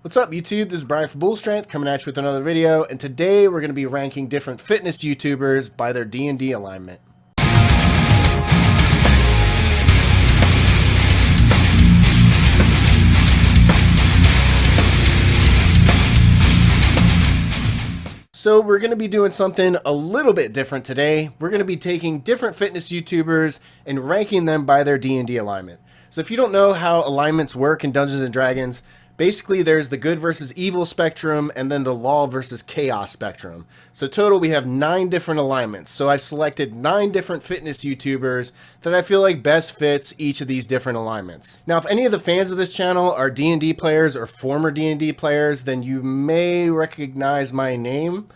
What's up YouTube, this is Brian from Bull Strength coming at you with another video, and today we're going to be ranking different fitness YouTubers by their D&D alignment. So we're going to be doing something a little bit different today. We're going to be taking different fitness YouTubers and ranking them by their D&D alignment. So if you don't know how alignments work in Dungeons & Dragons, basically there's the good versus evil spectrum and then the law versus chaos spectrum. So total we have 9 different alignments. So I've selected 9 different fitness YouTubers that I feel like best fits each of these different alignments. Now if any of the fans of this channel are D&D players or former D&D players, then you may recognize my name.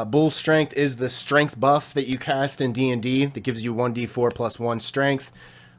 Bull Strength is the strength buff that you cast in D&D that gives you 1d4 plus 1 strength.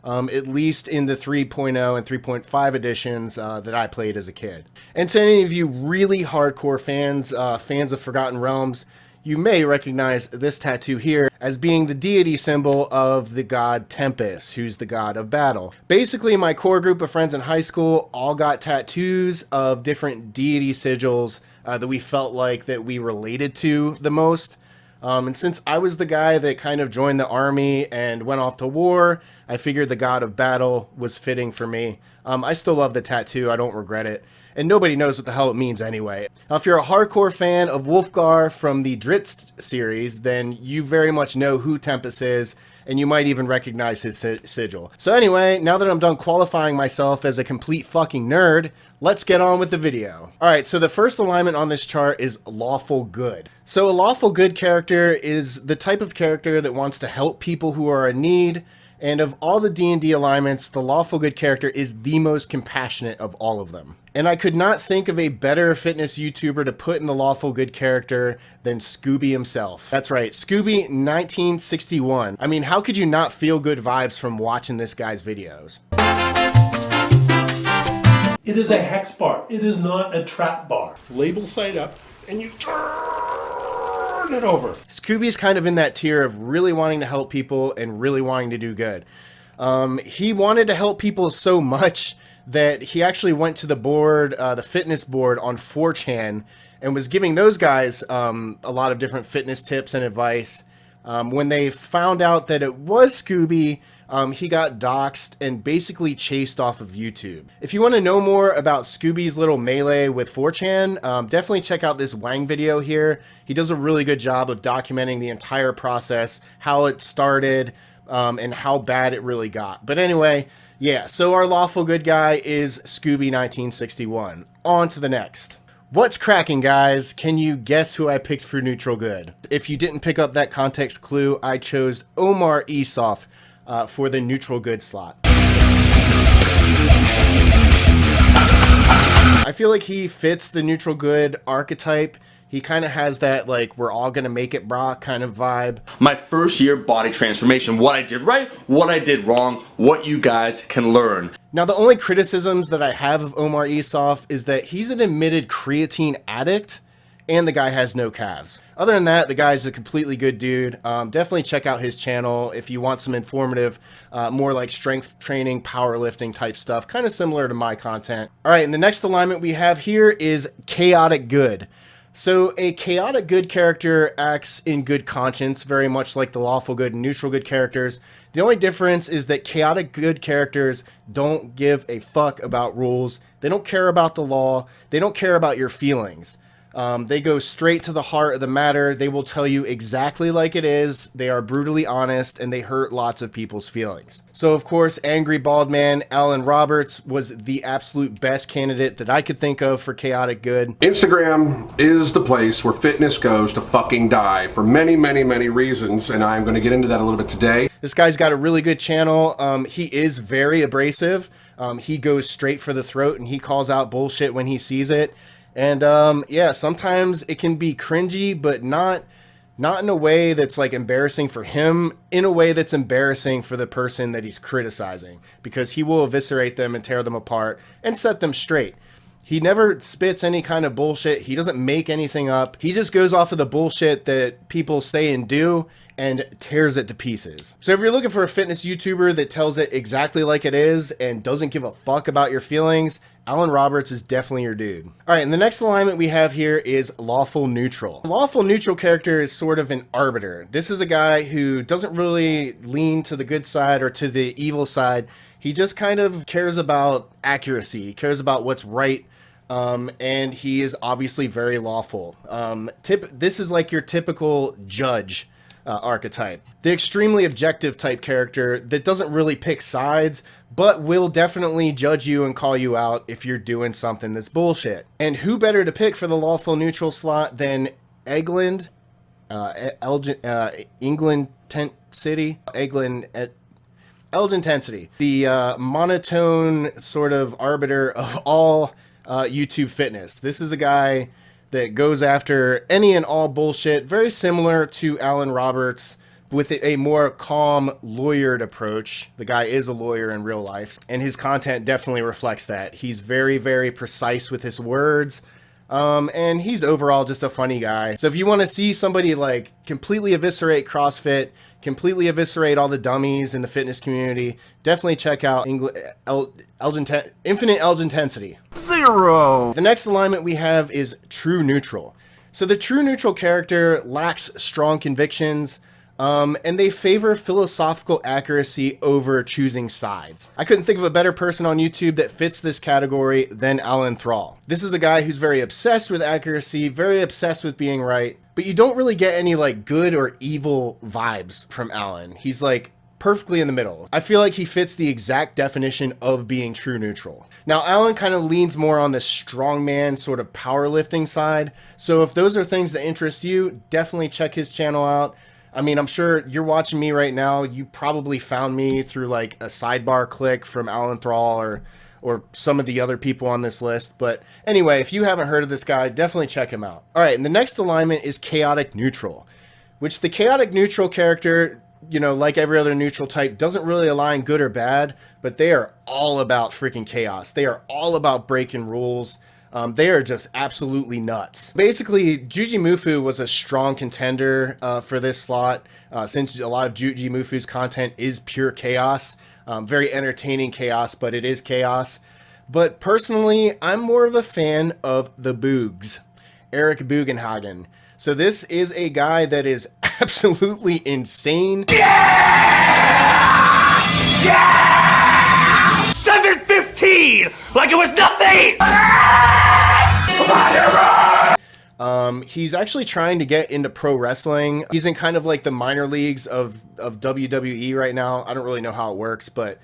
At least in the 3.0 and 3.5 editions that I played as a kid. And to any of you really hardcore fans, fans of Forgotten Realms, you may recognize this tattoo here as being the deity symbol of the god Tempest, who's the god of battle. Basically, my core group of friends in high school all got tattoos of different deity sigils that we felt like that we related to the most. And since I was the guy that kind of joined the army and went off to war, I figured the god of battle was fitting for me. I still love the tattoo, I don't regret it. And nobody knows what the hell it means anyway. Now, if you're a hardcore fan of Wolfgar from the Dritz series, then you very much know who Tempest is, and you might even recognize his sigil. So anyway, now that I'm done qualifying myself as a complete fucking nerd, let's get on with the video. Alright, so the first alignment on this chart is lawful good. So a lawful good character is the type of character that wants to help people who are in need, and of all the D&D alignments, the lawful good character is the most compassionate of all of them. And I could not think of a better fitness YouTuber to put in the lawful good character than Scooby himself. That's right, Scooby 1961. I mean, how could you not feel good vibes from watching this guy's videos? It is a hex bar. It is not a trap bar. Label side up, and you turn it over. Scooby's kind of in that tier of really wanting to help people and really wanting to do good. He wanted to help people so much that he actually went to the board, the fitness board on 4chan, and was giving those guys a lot of different fitness tips and advice. When they found out that it was Scooby, he got doxxed and basically chased off of YouTube. If you want to know more about Scooby's little melee with 4chan, definitely check out this Wang video here. He does a really good job of documenting the entire process, how it started, and how bad it really got. But anyway, yeah, so our lawful good guy is Scooby 1961. On to the next. What's cracking, guys? Can you guess who I picked for neutral good? If you didn't pick up that context clue, I chose Omar Esoff for the neutral good slot. I feel like he fits the neutral good archetype. He kind of has that, like, we're all gonna make it, brah, kind of vibe. My first year body transformation, what I did right, what I did wrong, what you guys can learn. Now, the only criticisms that I have of Omar Esoff is that he's an admitted creatine addict, and the guy has no calves. Other than that, the guy's a completely good dude. Definitely check out his channel if you want some informative, more like strength training, powerlifting type stuff, kind of similar to my content. All right, and the next alignment we have here is chaotic good. So a chaotic good character acts in good conscience, very much like the lawful good and neutral good characters. The only difference is that chaotic good characters don't give a fuck about rules. They don't care about the law. They don't care about your feelings. They go straight to the heart of the matter. They will tell you exactly like it is. They are brutally honest, and they hurt lots of people's feelings. So, of course, Angry Bald Man Alan Roberts was the absolute best candidate that I could think of for chaotic good. Instagram is the place where fitness goes to fucking die for many, many, many reasons, and I'm going to get into that a little bit today. This guy's got a really good channel. He is very abrasive. He goes straight for the throat, and he calls out bullshit when he sees it. And yeah, sometimes it can be cringy, but not in a way that's like embarrassing for him, in a way that's embarrassing for the person that he's criticizing, because he will eviscerate them and tear them apart and set them straight. He never spits any kind of bullshit. He doesn't make anything up. He just goes off of the bullshit that people say and do, and tears it to pieces. So if you're looking for a fitness YouTuber that tells it exactly like it is and doesn't give a fuck about your feelings, Alan Roberts is definitely your dude. All right, and the next alignment we have here is lawful neutral. The lawful neutral character is sort of an arbiter. This is a guy who doesn't really lean to the good side or to the evil side. He just kind of cares about accuracy. He cares about what's right. And he is obviously very lawful. This is like your typical judge archetype. The extremely objective type character that doesn't really pick sides, but will definitely judge you and call you out if you're doing something that's bullshit. And who better to pick for the lawful neutral slot than England, England Tent City, England at Elgin Tensity, the monotone sort of arbiter of all YouTube fitness. This is a guy that goes after any and all bullshit, very similar to Alan Roberts, with a more calm, lawyered approach. The guy is a lawyer in real life, and his content definitely reflects that. He's very, very precise with his words, and he's overall just a funny guy. So if you want to see somebody like completely eviscerate CrossFit, completely eviscerate all the dummies in the fitness community, definitely check out Infinite Elgin Tensity. 0. The next alignment we have is true neutral. So the true neutral character lacks strong convictions, and they favor philosophical accuracy over choosing sides. I couldn't think of a better person on YouTube that fits this category than Alan Thrall. This is a guy who's very obsessed with accuracy, very obsessed with being right, but you don't really get any like good or evil vibes from Alan. He's like perfectly in the middle. I feel like he fits the exact definition of being true neutral. Now, Alan kind of leans more on the strongman sort of powerlifting side. So if those are things that interest you, definitely check his channel out. I mean, I'm sure you're watching me right now. You probably found me through like a sidebar click from Alan Thrall or some of the other people on this list. But anyway, if you haven't heard of this guy, definitely check him out. All right, and the next alignment is chaotic neutral, which the chaotic neutral character, you know, like every other neutral type, doesn't really align good or bad, but they are all about freaking chaos. They are all about breaking rules. They are just absolutely nuts. Basically, Juji Mufu was a strong contender for this slot, since a lot of Juji Mufu's content is pure chaos. Very entertaining chaos, but it is chaos. But personally, I'm more of a fan of the Boogs, Eric Bugenhagen. So this is a guy that is absolutely insane. Yeah! Yeah! 715! Like it was nothing! He's actually trying to get into pro wrestling. He's in kind of like the minor leagues of WWE right now. I don't really know how it works, but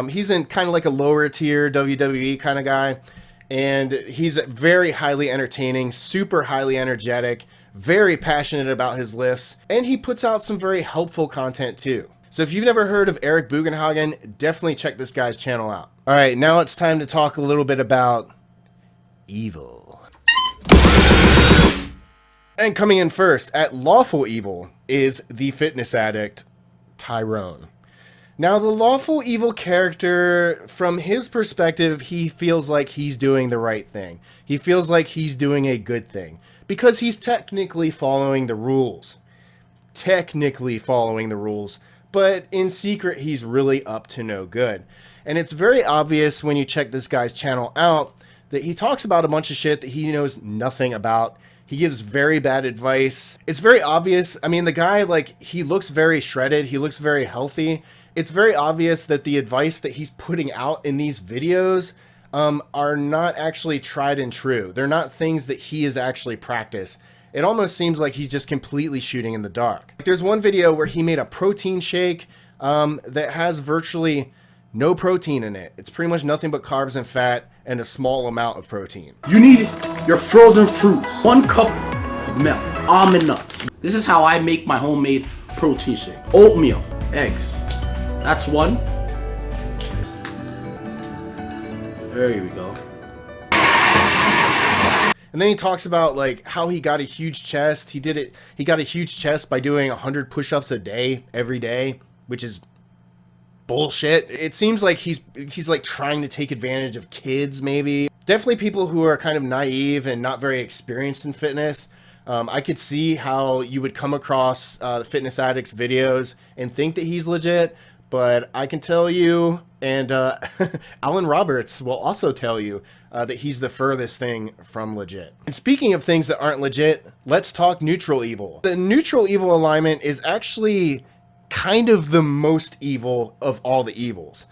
he's in kind of like a lower tier WWE kind of guy. And he's very highly entertaining, super highly energetic, very passionate about his lifts, and he puts out some very helpful content too. So if you've never heard of Eric Bugenhagen, definitely check this guy's channel out. All right, now it's time to talk a little bit about evil. And coming in first at lawful evil is the fitness addict, Tyrone. Now, the lawful evil character, from his perspective, he feels like he's doing the right thing. He feels like he's doing a good thing because he's technically following the rules. Technically following the rules, but in secret, he's really up to no good. And it's very obvious when you check this guy's channel out that he talks about a bunch of shit that he knows nothing about. He gives very bad advice. It's very obvious. I mean, the guy, like, he looks very shredded. He looks very healthy. It's very obvious that the advice that he's putting out in these videos are not actually tried and true. They're not things that he has actually practiced. It almost seems like he's just completely shooting in the dark. There's one video where he made a protein shake that has virtually no protein in it. It's pretty much nothing but carbs and fat and a small amount of protein. You need your frozen fruits, 1 cup of milk, almond nuts. This is how I make my homemade protein shake. Oatmeal, eggs. That's 1. There we go. And then he talks about like how he got a huge chest. He got a huge chest by doing 100 push-ups a day, every day, which is bullshit. It seems like he's like trying to take advantage of kids, maybe. Definitely people who are kind of naive and not very experienced in fitness I could see how you would come across the Fitness Addict's videos and think that he's legit, but I can tell you, and Alan Roberts will also tell you, that he's the furthest thing from legit. And speaking of things that aren't legit, let's talk neutral evil. The neutral evil alignment is actually kind of the most evil of all the evils.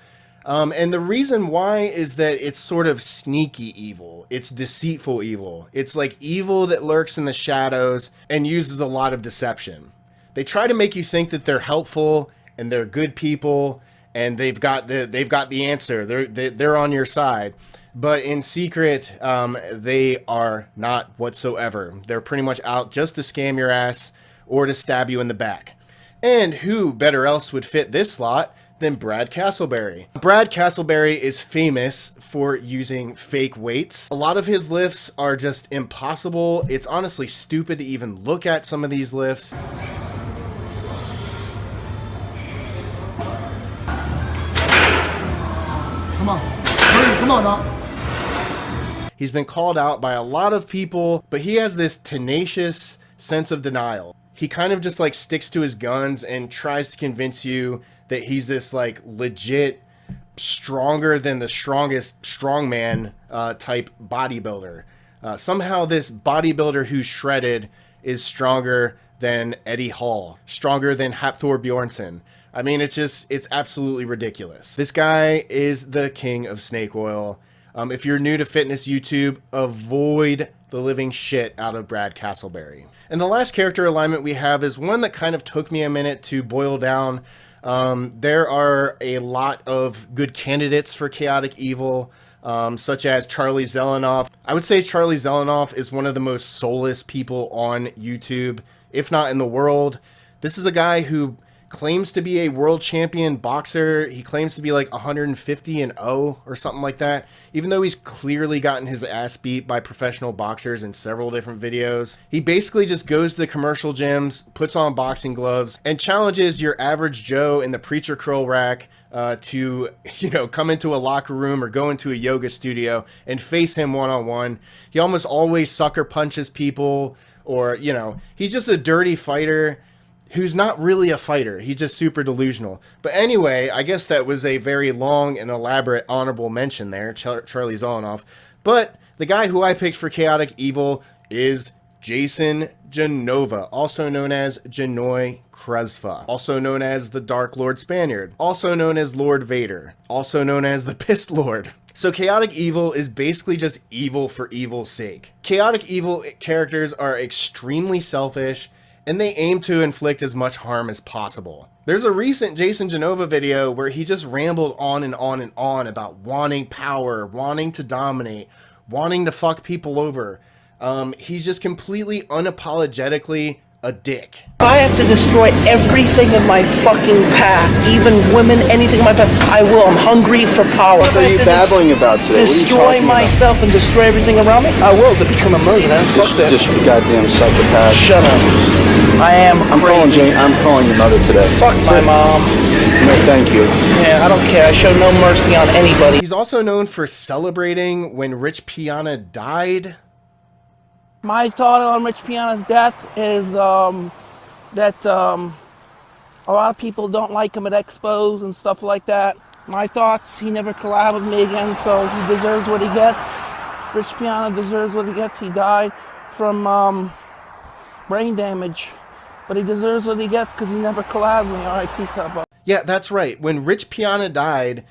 And the reason why is that it's sort of sneaky evil. It's deceitful evil. It's like evil that lurks in the shadows and uses a lot of deception. They try to make you think that they're helpful and they're good people and they've got the answer. They're on your side. But in secret, they are not whatsoever. They're pretty much out just to scam your ass or to stab you in the back. And who better else would fit this slot than Brad Castleberry? Brad Castleberry is famous for using fake weights. A lot of his lifts are just impossible. It's honestly stupid to even look at some of these lifts. Come on now. He's been called out by a lot of people, but he has this tenacious sense of denial. He kind of just like sticks to his guns and tries to convince you that he's this like legit stronger than the strongest strongman type bodybuilder. Somehow this bodybuilder who's shredded is stronger than Eddie Hall, stronger than Hafthor Bjornsson. I mean, it's absolutely ridiculous. This guy is the king of snake oil. If you're new to fitness YouTube, avoid the living shit out of Brad Castleberry. And the last character alignment we have is one that kind of took me a minute to boil down. There are a lot of good candidates for chaotic evil, such as Charlie Zelenoff. I would say Charlie Zelenoff is one of the most soulless people on YouTube, if not in the world. This is a guy who claims to be a world champion boxer. He claims to be like 150-0 or something like that, even though he's clearly gotten his ass beat by professional boxers in several different videos. He basically just goes to commercial gyms, puts on boxing gloves, and challenges your average Joe in the preacher curl rack to, come into a locker room or go into a yoga studio and face him one-on-one. He almost always sucker punches people, or, he's just a dirty fighter who's not really a fighter. He's just super delusional. But anyway, I guess that was a very long and elaborate honorable mention there, Charlie Zelenoff. But the guy who I picked for chaotic evil is Jason Genova, also known as Janoi Kresva, also known as the Dark Lord Spaniard, also known as Lord Vader, also known as the Piss Lord. So chaotic evil is basically just evil for evil's sake. Chaotic evil characters are extremely selfish, and they aim to inflict as much harm as possible. There's a recent Jason Genova video where he just rambled on and on and on about wanting power, wanting to dominate, wanting to fuck people over. He's just completely unapologetically a dick. I have to destroy everything in my fucking path, even women, anything in my path. I will. I'm hungry for power. What are you babbling about today? Destroy myself and destroy everything around me? I will to become a millionaire. Fuck that. Just goddamn psychopath. Shut up. I'm crazy. I'm calling your mother today. Fuck my mom. No, thank you. Yeah, I don't care. I show no mercy on anybody. He's also known for celebrating when Rich Piana died. My thought on Rich Piana's death is that a lot of people don't like him at expos and stuff like that. My thoughts, he never collabed with me again, so he deserves what he gets. Rich Piana deserves what he gets. He died from brain damage, but he deserves what he gets because he never collabed with me. All right, peace out, bro. Yeah, that's right. When Rich Piana died,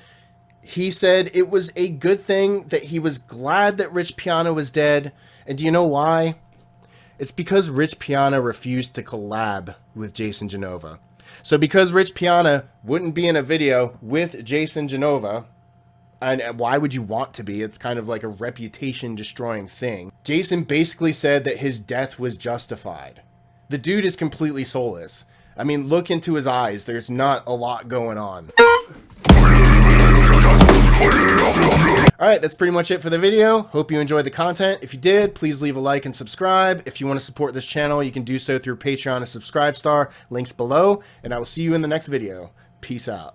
he said it was a good thing, that he was glad that Rich Piana was dead. And do you know why? It's because Rich Piana refused to collab with Jason Genova. So because Rich Piana wouldn't be in a video with Jason Genova, and why would you want to be? It's kind of like a reputation-destroying thing. Jason basically said that his death was justified. The dude is completely soulless. I mean, look into his eyes. There's not a lot going on. Alright, that's pretty much it for the video. Hope you enjoyed the content. If you did, please leave a like and subscribe. If you want to support this channel, you can do so through Patreon and Subscribe Star. Links below. And I will see you in the next video. Peace out.